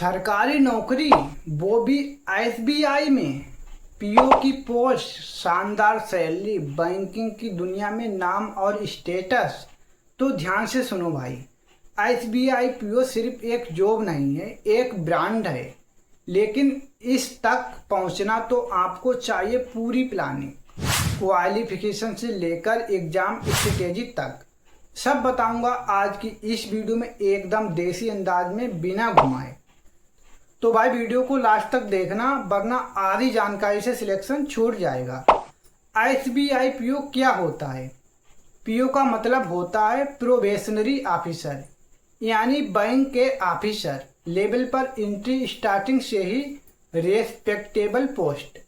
सरकारी नौकरी, वो भी एसबीआई में। पीओ की पोस्ट, शानदार सैलरी, बैंकिंग की दुनिया में नाम और स्टेटस। तो ध्यान से सुनो भाई, एसबीआई पीओ सिर्फ एक जॉब नहीं है, एक ब्रांड है। लेकिन इस तक पहुंचना तो आपको चाहिए पूरी प्लानिंग, क्वालिफिकेशन से लेकर एग्जाम स्ट्रेटेजी तक। सब बताऊंगा आज की इस वीडियो में, एकदम देसी अंदाज में, बिना घुमाए। तो भाई वीडियो को लास्ट तक देखना, वरना आधी जानकारी से सिलेक्शन छूट जाएगा। एसबीआई पीओ क्या होता है? पीओ का मतलब होता है प्रोबेशनरी ऑफिसर, यानी बैंक के ऑफिसर लेवल पर एंट्री, स्टार्टिंग से ही रेस्पेक्टेबल पोस्ट।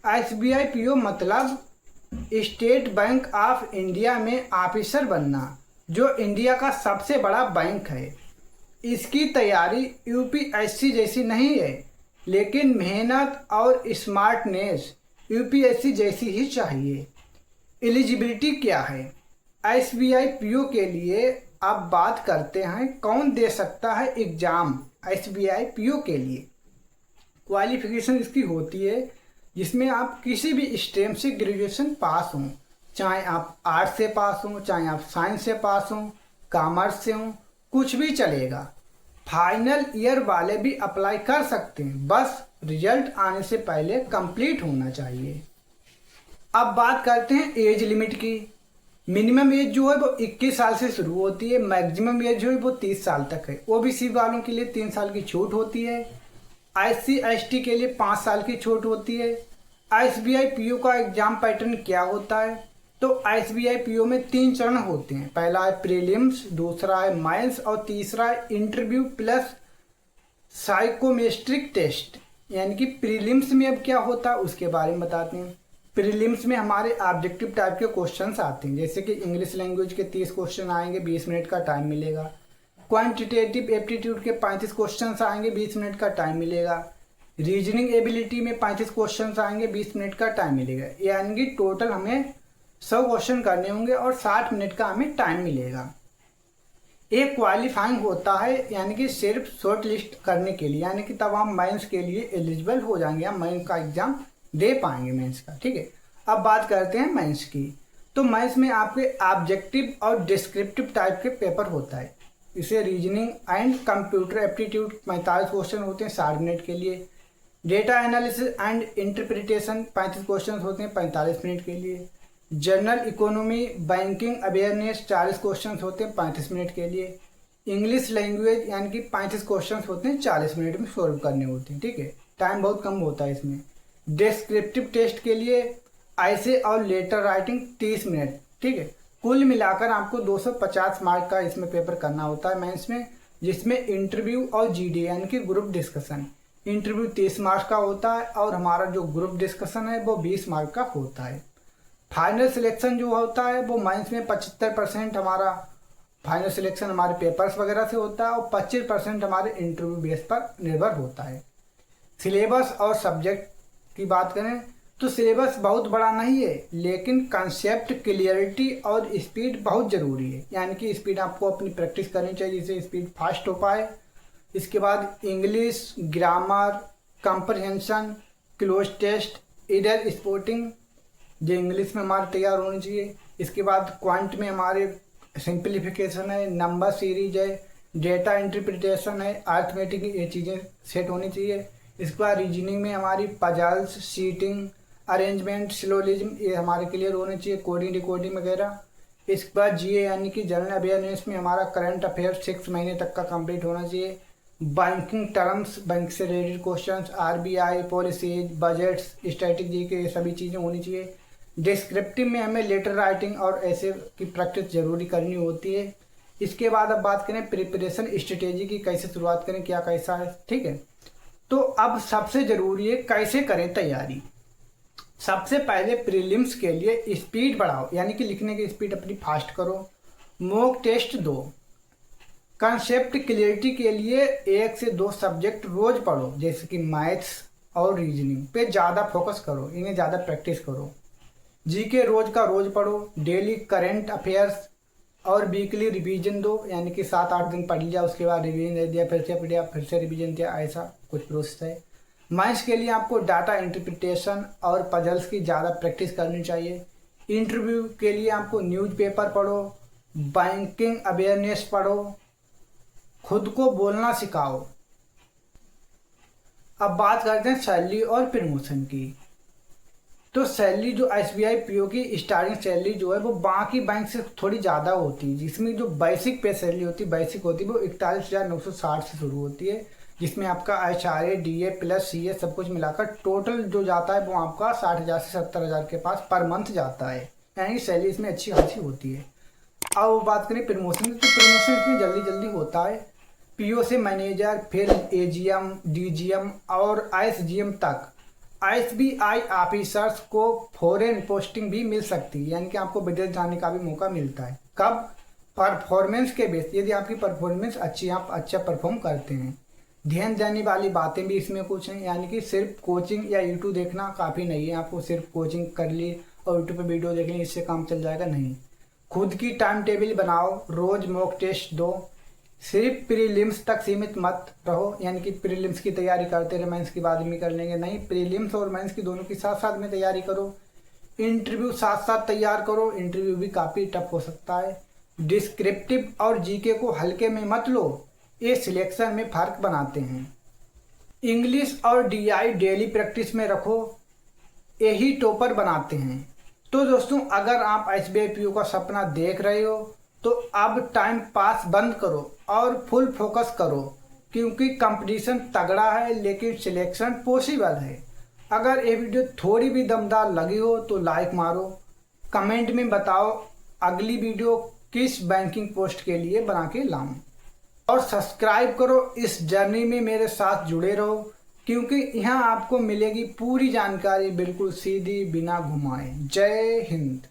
एसबीआई पीओ मतलब स्टेट बैंक ऑफ इंडिया में ऑफिसर बनना, जो इंडिया का सबसे बड़ा बैंक है। इसकी तैयारी यूपीएससी जैसी नहीं है, लेकिन मेहनत और स्मार्टनेस यूपीएससी जैसी ही चाहिए। एलिजिबिलिटी क्या है एसबीआई पीओ के लिए? अब बात करते हैं कौन दे सकता है एग्जाम एसबीआई पीओ के लिए। क्वालिफिकेशन इसकी होती है जिसमें आप किसी भी स्ट्रीम से ग्रेजुएशन पास हों, चाहे आप आर्ट्स से पास हों, चाहे आप साइंस से पास हों, कॉमर्स से हों, कुछ भी चलेगा। फाइनल ईयर वाले भी अप्लाई कर सकते हैं, बस रिजल्ट आने से पहले कंप्लीट होना चाहिए। अब बात करते हैं एज लिमिट की। मिनिमम एज जो है वो 21 साल से शुरू होती है, मैक्सिमम एज जो है वो 30 साल तक है। ओबीसी वालों के लिए 3 साल की छूट होती है, एससी एसटी के लिए 5 साल की छूट होती है। एसबीआई पीओ का एग्जाम पैटर्न क्या होता है? तो एसबीआई पीओ में 3 चरण होते हैं। पहला है प्रीलिम्स, दूसरा है मेंस और तीसरा है इंटरव्यू प्लस साइकोमेट्रिक टेस्ट। यानी कि प्रीलिम्स में अब क्या होता है उसके बारे में बताते हैं। प्रीलिम्स में हमारे ऑब्जेक्टिव टाइप के क्वेश्चंस आते हैं, जैसे कि इंग्लिश लैंग्वेज के 30 क्वेश्चन आएंगे, 20 मिनट का टाइम मिलेगा। क्वांटिटेटिव एप्टीट्यूड के 35 क्वेश्चंस आएंगे, 20 मिनट का टाइम मिलेगा। रीजनिंग एबिलिटी में 35 क्वेश्चंस आएंगे, 20 मिनट का टाइम मिलेगा। यानी कि टोटल हमें 100 क्वेश्चन करने होंगे और 60 मिनट का हमें टाइम मिलेगा। एक क्वालिफाइंग होता है, यानी कि सिर्फ शॉर्ट लिस्ट करने के लिए, यानी कि तब हम मेंस के लिए एलिजिबल हो जाएंगे, हम मेंस का एग्जाम दे पाएंगे मेंस का। ठीक है, अब बात करते हैं मेंस की। तो मेंस में आपके ऑब्जेक्टिव और डिस्क्रिप्टिव टाइप के पेपर होता है। इसे reasoning and computer aptitude 45 question होते हैं 60 मिनट के लिए। Data analysis and interpretation 35 question होते हैं 45 मिनट के लिए। General economy, banking awareness 40 question होते हैं 35 मिनट के लिए। इंग्लिश लैंग्वेज यानी कि 35 क्वेश्चन होते हैं 40 मिनट में सॉल्व करने होते हैं। ठीक है, टाइम बहुत कम होता है इसमें। डिस्क्रिप्टिव टेस्ट के लिए ऐसे और लेटर राइटिंग 30 मिनट। ठीक है, कुल मिलाकर आपको 250 मार्क का इसमें पेपर करना होता है मेंस में, जिसमें इंटरव्यू और जीडी यानी कि ग्रुप डिस्कशन। इंटरव्यू 30 मार्क्स का होता है और हमारा जो ग्रुप डिस्कशन है वो 20 मार्क का होता है। फाइनल सिलेक्शन जो होता है वो मेंस में 75% हमारा फाइनल सिलेक्शन हमारे पेपर्स वगैरह से होता है और 25% हमारे इंटरव्यू बेस पर निर्भर होता है। सिलेबस और सब्जेक्ट की बात करें तो सिलेबस बहुत बड़ा नहीं है, लेकिन कंसेप्ट क्लियरिटी और स्पीड बहुत ज़रूरी है। यानी कि स्पीड आपको अपनी प्रैक्टिस करनी चाहिए जिससे स्पीड फास्ट हो पाए। इसके बाद English, grammar, comprehension, cloze test, इधर स्पोर्टिंग जो इंग्लिश में हमारे तैयार होनी चाहिए। इसके बाद क्वांट में हमारे सिंप्लीफिकेशन है, नंबर सीरीज है, डेटा इंटरप्रिटेशन है, अर्थमेटिक, ये चीज़ें सेट होनी चाहिए। इसके बाद रीजनिंग में हमारी पजल्स, सीटिंग, अरेंजमेंट, सिलोजिज्म, ये हमारे क्लियर होने चाहिए, कोडिंग डिकोडिंग वगैरह। इसके बाद जीए यानी कि जनरल अवेयरनेस में हमारा करंट अफेयर 6 महीने तक का कंप्लीट होना चाहिए। बैंकिंग टर्म्स, बैंक से related questions, RBI policies, budgets, strategy के, ये सभी चीज़ें होनी चाहिए। डिस्क्रिप्टिव में हमें लेटर राइटिंग और ऐसे की प्रैक्टिस जरूरी करनी होती है। इसके बाद अब बात करें प्रिपरेशन स्ट्रेटेजी की, कैसे शुरुआत करें, क्या कैसा है। ठीक है, तो अब सबसे ज़रूरी है कैसे करें तैयारी। सबसे पहले प्रीलिम्स के लिए स्पीड बढ़ाओ, यानी कि लिखने की स्पीड अपनी फास्ट करो। मॉक टेस्ट दो। कंसेप्ट क्लियरिटी के लिए 1 से 2 सब्जेक्ट रोज पढ़ो, जैसे कि मैथ्स और रीजनिंग पे ज़्यादा फोकस करो, इन्हें ज़्यादा प्रैक्टिस करो। जीके रोज का रोज पढ़ो। डेली करंट अफेयर्स और वीकली रिवीजन दो, यानी कि 7-8 दिन पढ़ लिया, उसके बाद रिवीजन दे दिया, फिर से पढ़िया, फिर से रिवीजन दिया, ऐसा कुछ प्रोसेस है। मैथ्स के लिए आपको डाटा इंटरप्रिटेशन और पजल्स की ज़्यादा प्रैक्टिस करनी चाहिए। इंटरव्यू के लिए आपको न्यूज़पेपर पढ़ो, बैंकिंग अवेयरनेस पढ़ो, खुद को बोलना सिखाओ। अब बात करते हैं सैलरी और प्रमोशन की। तो सैलरी जो SBI PO की स्टार्टिंग सैलरी जो है वो बाकी बैंक से थोड़ी ज़्यादा होती है, जिसमें जो बेसिक पे सैलरी होती है, बेसिक होती है वो 41,960 से शुरू होती है, जिसमें आपका HRA DA प्लस CA सब कुछ मिलाकर टोटल जो जाता है वो आपका 60,000 से 70,000 के पास पर मंथ जाता है, यानी सैलरी इसमें अच्छी खासी होती है। अब बात करें प्रमोशन की, तो प्रमोशन इसमें जल्दी जल्दी होता है। PO से मैनेजर, फिर AGM, DGM और ISGM तक। SBI ऑफिसर्स को फॉरेन पोस्टिंग भी मिल सकती है, यानी कि आपको विदेश जाने का भी मौका मिलता है। कब? परफॉर्मेंस के बेस, यदि आपकी परफॉर्मेंस अच्छी, आप अच्छा परफॉर्म करते हैं। ध्यान देने वाली बातें भी इसमें कुछ हैं, यानी कि सिर्फ कोचिंग या यूट्यूब देखना काफ़ी नहीं है, आपको सिर्फ कोचिंग कर ली और यूट्यूब पर वीडियो देख ली इससे काम चल जाएगा, नहीं। खुद की टाइम टेबल बनाओ, रोज़ मॉक टेस्ट दो, सिर्फ प्रीलिम्स तक सीमित मत रहो, यानी कि प्रीलिम्स की तैयारी करते रहे, मेंस की बाद में कर लेंगे, नहीं, प्रीलिम्स और मेंस की दोनों की साथ साथ में तैयारी करो। इंटरव्यू साथ साथ तैयार करो, इंटरव्यू भी काफ़ी टफ हो सकता है। डिस्क्रिप्टिव और जीके को हल्के में मत लो, ये सिलेक्शन में फ़र्क बनाते हैं। इंग्लिश और DI डेली प्रैक्टिस में रखो, यही टॉपर बनाते हैं। तो दोस्तों, अगर आप SBI PO का सपना देख रहे हो तो अब टाइम पास बंद करो और फुल फोकस करो, क्योंकि कंपटीशन तगड़ा है लेकिन सिलेक्शन पॉसिबल है। अगर ये वीडियो थोड़ी भी दमदार लगी हो तो लाइक मारो, कमेंट में बताओ अगली वीडियो किस बैंकिंग पोस्ट के लिए बना के लाऊं, और सब्सक्राइब करो। इस जर्नी में मेरे साथ जुड़े रहो, क्योंकि यहाँ आपको मिलेगी पूरी जानकारी बिल्कुल सीधी, बिना घुमाए। जय हिंद।